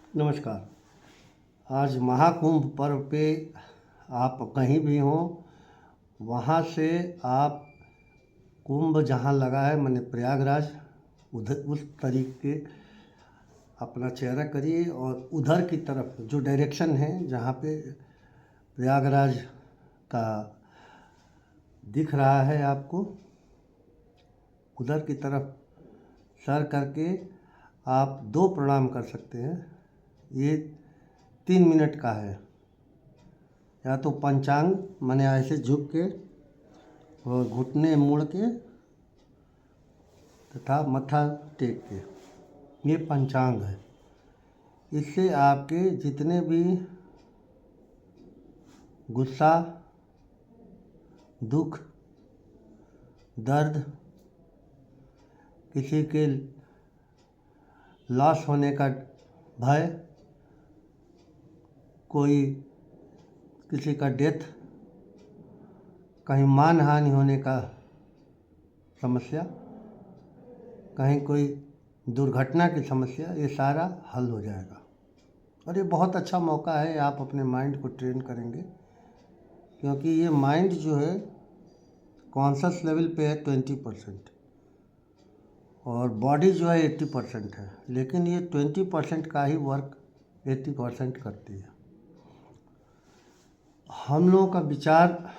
नमस्कार। आज महाकुंभ पर्व पे आप कहीं भी हों, वहाँ से आप कुंभ जहाँ लगा है माने प्रयागराज, उधर उस तरीके अपना चेहरा करिए और उधर की तरफ जो डायरेक्शन है जहाँ पे प्रयागराज का दिख रहा है आपको, उधर की तरफ सर करके आप 2 प्रणाम कर सकते हैं। ये 3 मिनट का है। या तो पंचांग माने ऐसे झुक के और घुटने मोड़ के तथा मत्था टेक के, ये पंचांग है। इससे आपके जितने भी गुस्सा, दुख, दर्द, किसी के लॉस होने का भय, कोई किसी का डेथ, कहीं मानहानि होने का समस्या, कहीं कोई दुर्घटना की समस्या, ये सारा हल हो जाएगा। और ये बहुत अच्छा मौका है, आप अपने माइंड को ट्रेन करेंगे, क्योंकि ये माइंड जो है कॉन्शस लेवल पे है 20% और बॉडी जो है 80% है, लेकिन ये 20% का ही वर्क 80% करती है। हम लोगों का विचार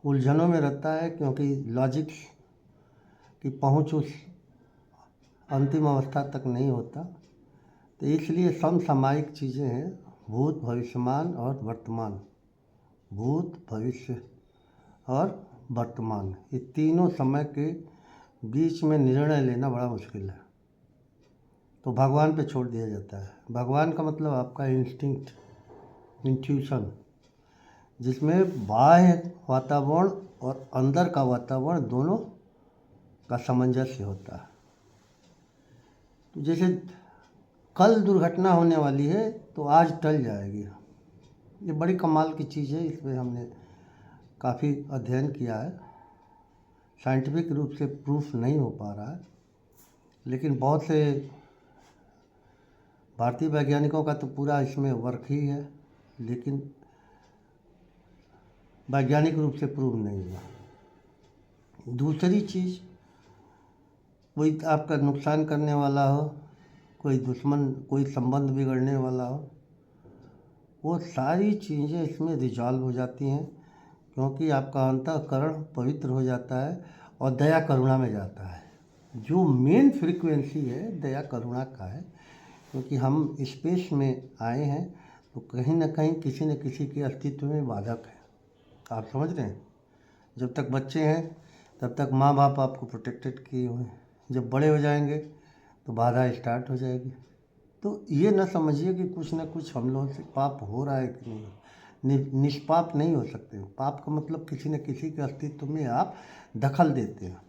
उलझनों में रहता है, क्योंकि लॉजिक्स की पहुंच उस अंतिम अवस्था तक नहीं होता। तो इसलिए समसामयिक चीज़ें हैं, भूत, भविष्यमान और वर्तमान। भूत, भविष्य और वर्तमान, ये तीनों समय के बीच में निर्णय लेना बड़ा मुश्किल है, तो भगवान पे छोड़ दिया जाता है। भगवान का मतलब आपका इंस्टिंक्ट, इंट्यूशन, जिसमें बाह्य वातावरण और अंदर का वातावरण दोनों का सामंजस्य होता है। तो जैसे कल दुर्घटना होने वाली है तो आज टल जाएगी। ये बड़ी कमाल की चीज़ है, इसमें हमने काफ़ी अध्ययन किया है। साइंटिफिक रूप से प्रूफ नहीं हो पा रहा है, लेकिन बहुत से भारतीय वैज्ञानिकों का तो पूरा इसमें वर्क ही है, लेकिन वैज्ञानिक रूप से प्रूव नहीं हुआ। दूसरी चीज़, कोई आपका नुकसान करने वाला हो, कोई दुश्मन, कोई संबंध बिगड़ने वाला हो, वो सारी चीज़ें इसमें रिजॉल्व हो जाती हैं, क्योंकि आपका अंतःकरण पवित्र हो जाता है और दया करुणा में जाता है। जो मेन फ्रीक्वेंसी है दया करुणा का है, क्योंकि हम स्पेस में आए हैं तो कहीं ना कहीं किसी न किसी के अस्तित्व में बाधक है। आप समझ रहे हैं? जब तक बच्चे हैं तब तक माँ बाप आपको प्रोटेक्टेड किए हुए हैं, जब बड़े हो जाएंगे तो बाधा स्टार्ट हो जाएगी। तो ये ना समझिए कि कुछ ना कुछ हम लोगों से पाप हो रहा है कि नहीं। निष्पाप नहीं हो सकते। पाप का मतलब किसी न किसी के अस्तित्व में आप दखल देते हैं,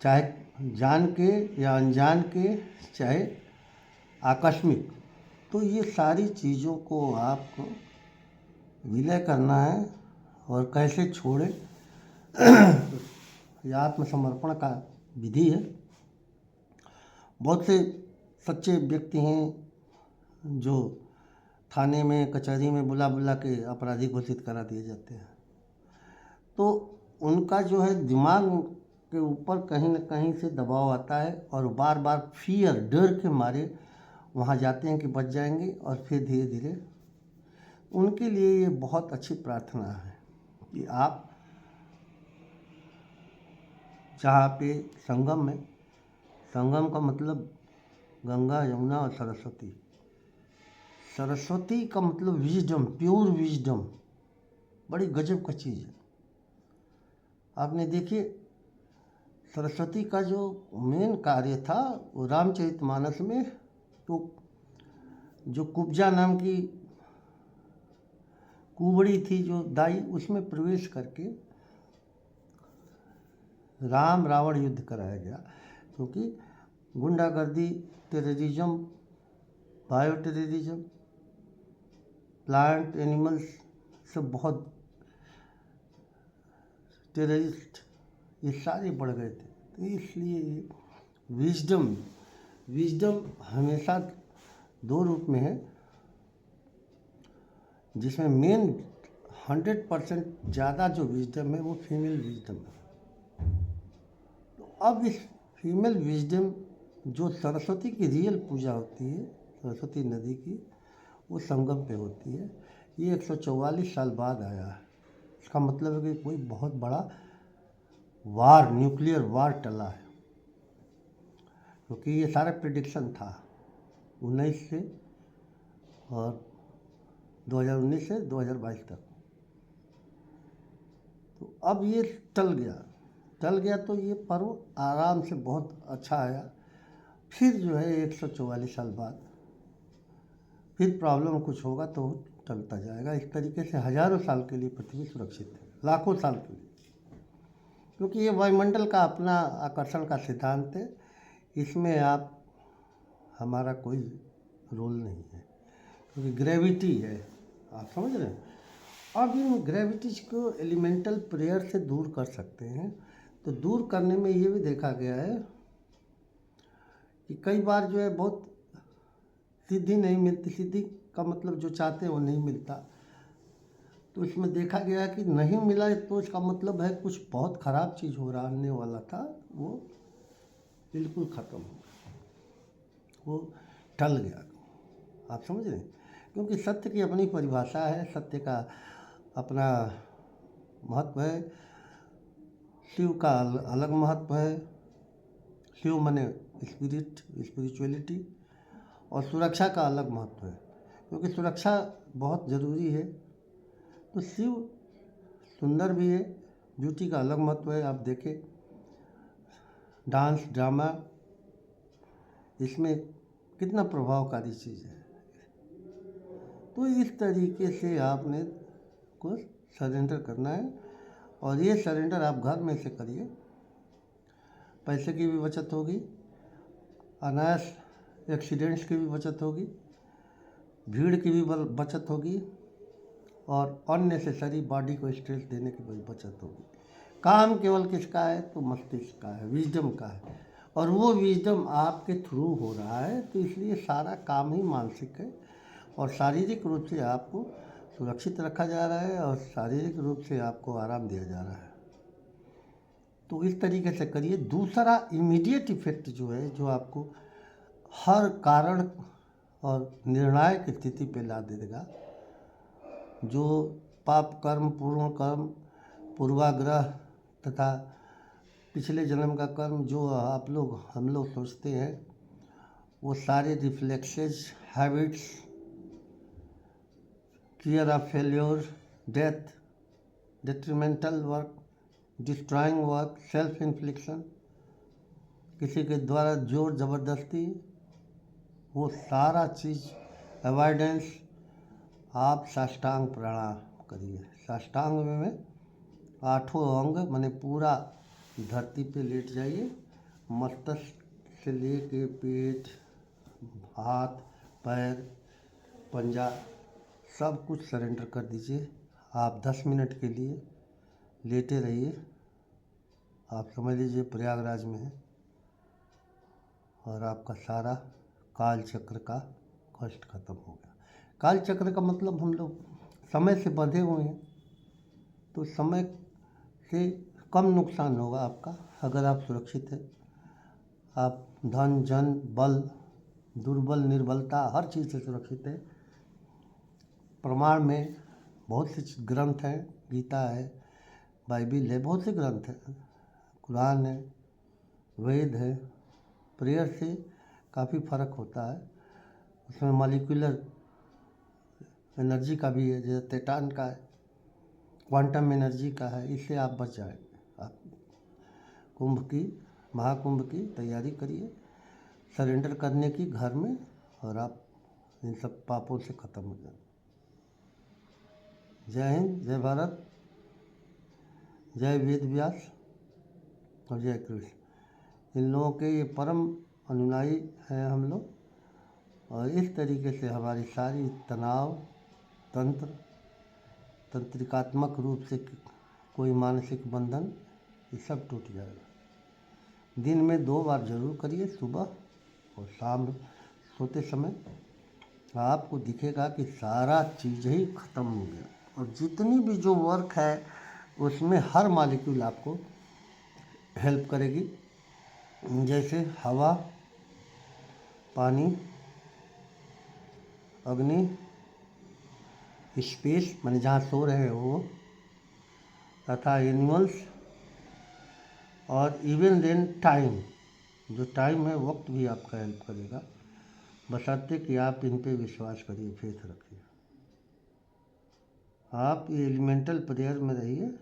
चाहे जान के या अनजान के, चाहे आकस्मिक। तो ये सारी चीज़ों को आपको विलय करना है। और कैसे छोड़े, यह आत्मसमर्पण का विधि है। बहुत से सच्चे व्यक्ति हैं जो थाने में, कचहरी में बुला बुला के अपराधी घोषित करा दिए जाते हैं। तो उनका जो है दिमाग के ऊपर कहीं न कहीं से दबाव आता है और बार बार फियर, डर के मारे वहाँ जाते हैं कि बच जाएंगे, और फिर धीरे धीरे उनके लिए ये बहुत अच्छी प्रार्थना है कि आप जहाँ पे संगम में, संगम का मतलब गंगा, यमुना और सरस्वती। सरस्वती का मतलब विजडम, प्योर विजडम, बड़ी गजब का चीज़ है। आपने देखिए, सरस्वती का जो मेन कार्य था वो रामचरितमानस में, तो जो कुब्जा नाम की कुबड़ी थी जो दाई, उसमें प्रवेश करके राम रावण युद्ध कराया गया, क्योंकि गुंडागर्दी, terrorism, bio terrorism, plant animals सब बहुत टेररिस्ट, ये सारे बढ़ गए थे। तो इसलिए विजडम, विजडम हमेशा दो रूप में है, जिसमें मेन 100% ज़्यादा जो विजडम है वो फीमेल विजडम है। तो अब इस फीमेल विजडम जो सरस्वती की रियल पूजा होती है, सरस्वती नदी की, वो संगम पे होती है। ये 144 साल बाद आया है। इसका मतलब है कि कोई बहुत बड़ा वार, न्यूक्लियर वार टला है, क्योंकि ये सारा प्रिडिक्शन था 19 से और 2019 से 2022 तक। तो अब ये टल गया तो ये पर्व आराम से बहुत अच्छा आया। फिर जो है 144 साल बाद फिर प्रॉब्लम कुछ होगा तो टलता जाएगा। इस तरीके से हजारों साल के लिए पृथ्वी सुरक्षित है, लाखों साल के लिए, क्योंकि ये वायुमंडल का अपना आकर्षण का सिद्धांत है। इसमें आप हमारा कोई रोल नहीं है, क्योंकि ग्रेविटी है, आप समझ रहे हैं। अब इन ग्रेविटीज को एलिमेंटल प्रेयर से दूर कर सकते हैं। तो दूर करने में ये भी देखा गया है कि कई बार जो है बहुत सिद्धि नहीं मिलती। सिद्धि का मतलब जो चाहते हैं वो नहीं मिलता। तो इसमें देखा गया कि नहीं मिला तो इसका मतलब है कुछ बहुत ख़राब चीज़ हो रहा आने वाला था, वो बिल्कुल ख़त्म हो गया, वो टल गया। आप समझ रहे हैं, क्योंकि सत्य की अपनी परिभाषा है, सत्य का अपना महत्व है। शिव का अलग महत्व है। शिव माने स्पिरिट, स्पिरिचुअलिटी, और सुरक्षा का अलग महत्व है, क्योंकि सुरक्षा बहुत ज़रूरी है। तो शिव सुंदर भी है, ब्यूटी का अलग महत्व है। आप देखें डांस, ड्रामा, इसमें कितना प्रभावकारी चीज़ है। तो इस तरीके से आपने को सरेंडर करना है, और ये सरेंडर आप घर में से करिए। पैसे की भी बचत होगी, अनायास एक्सीडेंट्स की भी बचत होगी, भीड़ की भी बचत होगी, और अननेसेसरी बॉडी को स्ट्रेस देने की भी बचत होगी। काम केवल किसका है, तो मस्तिष्क का है, विजडम का है, और वो विजडम आपके थ्रू हो रहा है। तो इसलिए सारा काम ही मानसिक है, और शारीरिक रूप से आपको सुरक्षित रखा जा रहा है, और शारीरिक रूप से आपको आराम दिया जा रहा है। तो इस तरीके से करिए। दूसरा इमीडिएट इफेक्ट जो है, जो आपको हर कारण और निर्णायक स्थिति पे ला देगा, जो पाप कर्म, पूर्ण कर्म, पूर्वाग्रह तथा पिछले जन्म का कर्म जो हम लोग सोचते हैं, वो सारे reflexes, habits, fear of failure, death, detrimental work, destroying work, self इन्फ्लिक्शन, किसी के द्वारा जोर ज़बरदस्ती, वो सारा चीज़ अवॉइडेंस। आप साष्टांग प्रणाम करिए। साष्टांग में 8 अंग माने पूरा धरती पे लेट जाइए। मस्तक से लेके पेट, हाथ, पैर, पंजा, सब कुछ सरेंडर कर दीजिए। आप 10 मिनट के लिए लेटे रहिए। आप समझ लीजिए प्रयागराज में है, और आपका सारा काल चक्र का कष्ट खत्म हो गया। काल चक्र का मतलब हम लोग समय से बंधे हुए हैं, तो समय से कम नुकसान होगा आपका अगर आप सुरक्षित हैं। आप धन, जन, बल, दुर्बल, निर्बलता, हर चीज़ से सुरक्षित है। प्रमाण में बहुत से ग्रंथ हैं, गीता है, बाइबिल है, बहुत से ग्रंथ हैं, कुरान है, वेद है। प्रेयर से काफ़ी फ़र्क होता है। उसमें मॉलिक्यूलर एनर्जी का भी है, जैसे टेटान का है, क्वांटम एनर्जी का है। इससे आप बच जाएंगे। आप महाकुंभ की तैयारी करिए सरेंडर करने की घर में, और आप इन सब पापों से ख़त्म हो जाएंगे। जय हिंद, जय भारत, जय वेद व्यास और जय कृष्ण। इन लोगों के ये परम अनुयायी हैं हम लोग, और इस तरीके से हमारी सारी तनाव, तंत्रिकात्मक रूप से कोई मानसिक बंधन, ये सब टूट जाएगा। दिन में 2 बार जरूर करिए, सुबह और शाम सोते समय। आपको दिखेगा कि सारा चीज़ ही ख़त्म हो गया, और जितनी भी जो वर्क है उसमें हर मॉलिक्यूल आपको हेल्प करेगी। जैसे हवा, पानी, अग्नि, स्पेस माने जहाँ सो रहे हो वो, तथा एनिमल्स, और इवन देन टाइम, जो टाइम है वक्त भी आपका हेल्प करेगा, बशर्ते कि आप इन पे विश्वास करिए, फेथ रखिए। आप ये एलिमेंटल प्रेयर में रहिए,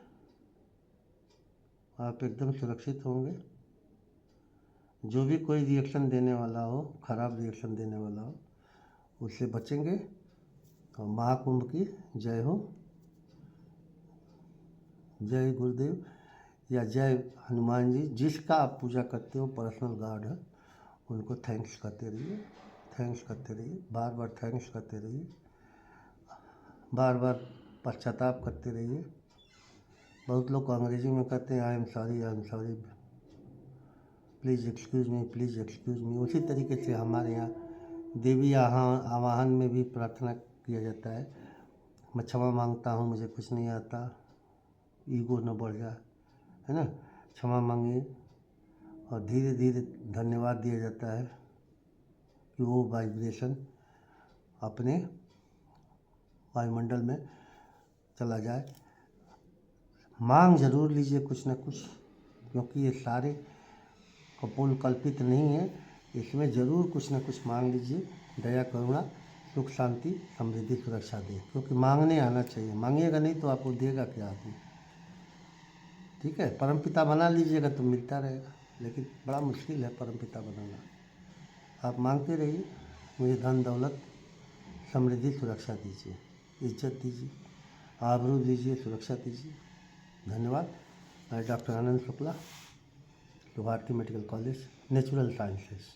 आप एकदम सुरक्षित होंगे। जो भी कोई रिएक्शन देने वाला हो, खराब रिएक्शन देने वाला हो, उससे बचेंगे। और महाकुंभ की जय हो। जय गुरुदेव या जय हनुमान जी, जिसका आप पूजा करते हो, पर्सनल गॉड है, उनको थैंक्स करते रहिए, थैंक्स करते रहिए, बार बार थैंक्स करते रहिए, बार बार पश्चाताप करते रहिए। बहुत लोग अंग्रेजी में कहते हैं I am sorry, please excuse me, please excuse me. उसी तरीके से हमारे यहाँ देवी आवाहन में भी प्रार्थना किया जाता है, मैं क्षमा मांगता हूँ, मुझे कुछ नहीं आता, ईगो न बढ़ जाए, है ना। क्षमा मांगिए, और धीरे धीरे धन्यवाद दिया जाता है कि वो वाइब्रेशन अपने वायुमंडल में चला जाए। मांग जरूर लीजिए कुछ न कुछ, क्योंकि ये सारे कपोल कल्पित नहीं है, इसमें ज़रूर कुछ न कुछ मांग लीजिए। दया, करुणा, सुख, शांति, समृद्धि, सुरक्षा दे, क्योंकि मांगने आना चाहिए। मांगिएगा नहीं तो आपको देगा क्या आदमी? ठीक है, परमपिता बना लीजिएगा तो मिलता रहेगा, लेकिन बड़ा मुश्किल है परमपिता बनाना। आप मांगते रहिए, मुझे धन दौलत समृद्धि सुरक्षा दीजिए, इज्जत दीजिए, आबरू दीजिए, सुरक्षा दीजिए। धन्यवाद। मैं doctor Anand Shukla, Bharati medical college, natural sciences.